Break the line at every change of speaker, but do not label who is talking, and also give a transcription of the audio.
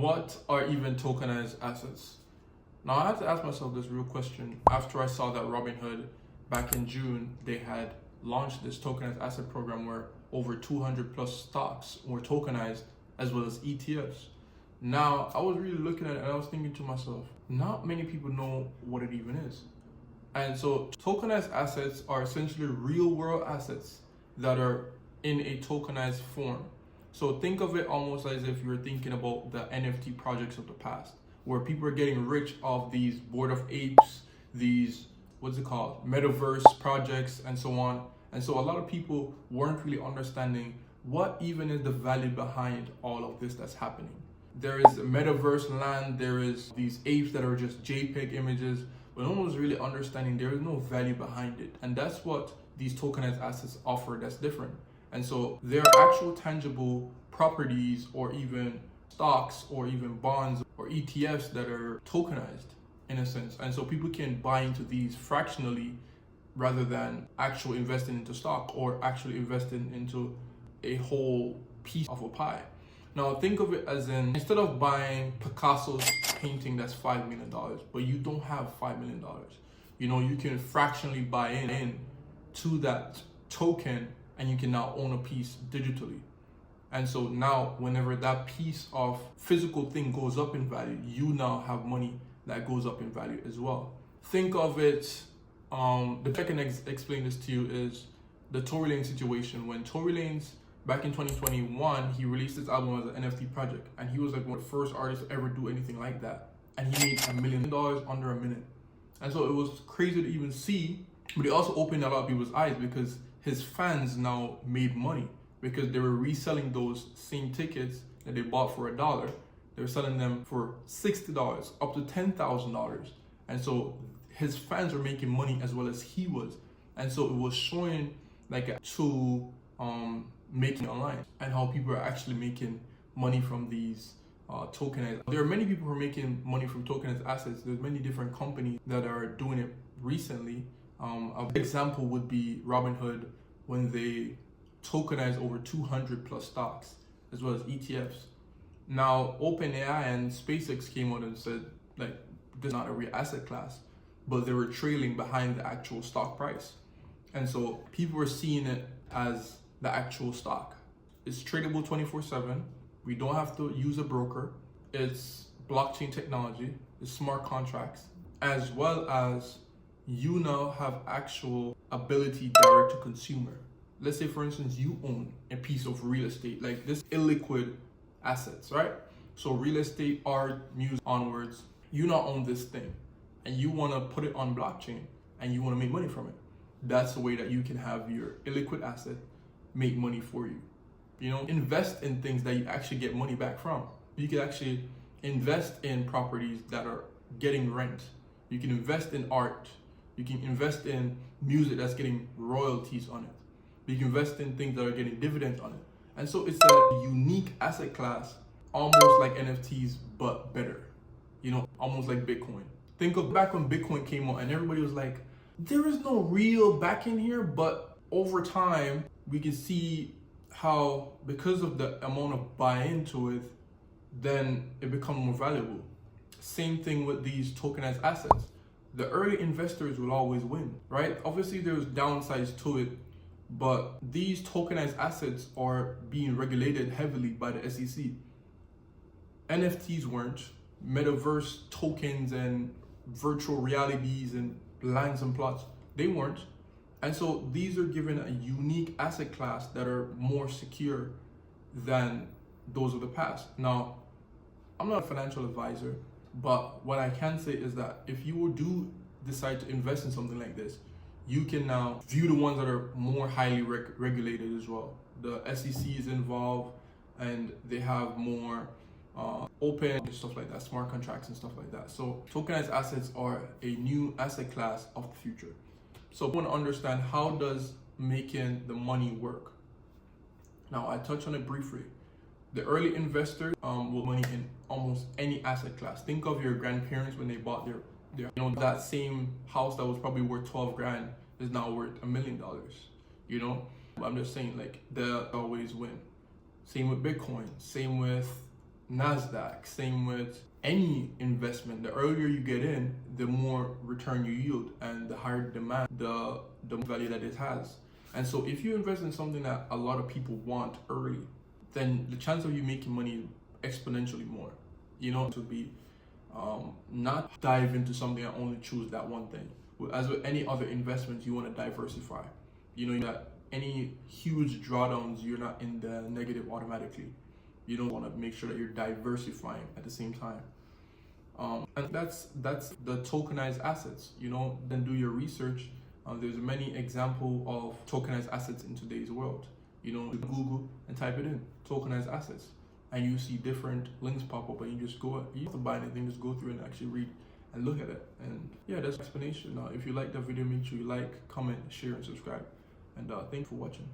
What are even tokenized assets? Now, I had to ask myself this real question after I saw that Robinhood back in June, they had launched this tokenized asset program where over 200 plus stocks were tokenized as well as ETFs. Now, I was really looking at it and I was thinking to myself, not many people know what it even is. And so tokenized assets are essentially real world assets that are in a tokenized form. So think of it almost as if you're thinking about the NFT projects of the past, where people are getting rich off these Bored of Apes, these, metaverse projects and so on. And so a lot of people weren't really understanding what even is the value behind all of this that's happening. There is metaverse land, there is these apes that are just JPEG images, but no one was really understanding there is no value behind it. And that's what these tokenized assets offer that's different. And so there are actual tangible properties or even stocks or even bonds or ETFs that are tokenized in a sense. And so people can buy into these fractionally rather than actually investing into stock or actually investing into a whole piece of a pie. Now think of it as in, instead of buying Picasso's painting that's $5 million, but you don't have $5 million, you can fractionally buy in to that token and you can now own a piece digitally. And so now whenever that piece of physical thing goes up in value, you now have money that goes up in value as well. Think of it, the way I can explain this to you is the Tory Lanez situation. When Tory Lanez, back in 2021, he released his album as an NFT project, and he was like one of the first artists to ever do anything like that. And he made $1 million under a minute. And so it was crazy to even see, but it also opened a lot of people's eyes because his fans now made money because they were reselling those same tickets that they bought for $1. They were selling them for $60, up to $10,000. And so his fans were making money as well as he was. And so it was showing making online and how people are actually making money from these tokenized. There are many people who are making money from tokenized assets. There's many different companies that are doing it recently. A big example would be Robinhood when they tokenized over 200 plus stocks as well as ETFs. Now, OpenAI and SpaceX came out and said, this is not a real asset class, but they were trailing behind the actual stock price. And so people were seeing it as the actual stock. It's tradable 24/7. We don't have to use a broker. It's blockchain technology, it's smart contracts, as well as you now have actual ability direct to consumer. Let's say, for instance, you own a piece of real estate, like this illiquid assets, right? So real estate, art, music, onwards, you now own this thing and you want to put it on blockchain and you want to make money from it. That's the way that you can have your illiquid asset make money for you. Invest in things that you actually get money back from. You can actually invest in properties that are getting rent. You can invest in art. You can invest in music that's getting royalties on it. You can invest in things that are getting dividends on it. And so it's a unique asset class, almost like NFTs, but better. Almost like Bitcoin. Think of back when Bitcoin came out and everybody was like, there is no real back in here, but over time, we can see how because of the amount of buy-in to it, then it becomes more valuable. Same thing with these tokenized assets. The early investors will always win, right? Obviously, there's downsides to it, but these tokenized assets are being regulated heavily by the SEC. NFTs weren't. Metaverse tokens and virtual realities and lines and plots, they weren't. And so these are given a unique asset class that are more secure than those of the past. Now, I'm not a financial advisor, but what I can say is that if you do decide to invest in something like this, you can now view the ones that are more highly regulated as well. The SEC is involved and they have more open stuff like that, smart contracts and stuff like that. So tokenized assets are a new asset class of the future. So I want to understand, how does making the money work? Now, I touched on it briefly. The early investors will money in almost any asset class. Think of your grandparents when they bought their that same house that was probably worth 12 grand is now worth $1 million. I'm just saying, they'll always win. Same with Bitcoin, same with NASDAQ. Same with any investment. The earlier you get in, the more return you yield, and the higher demand, the value that it has. And so if you invest in something that a lot of people want early, then the chance of you making money is exponentially more. To be not dive into something and only choose that one thing. As with any other investments, you want to diversify. That any huge drawdowns, you're not in the negative automatically. You don't want to make sure that you're diversifying at the same time. And that's the tokenized assets. Then do your research. There's many examples of tokenized assets in today's world. Google and type it in, tokenized assets, and you see different links pop up, and you just go. You don't have to buy anything, just go through and actually read and look at it. And yeah, that's the explanation. If you like the video, make sure you like, comment, share, and subscribe. And thanks for watching.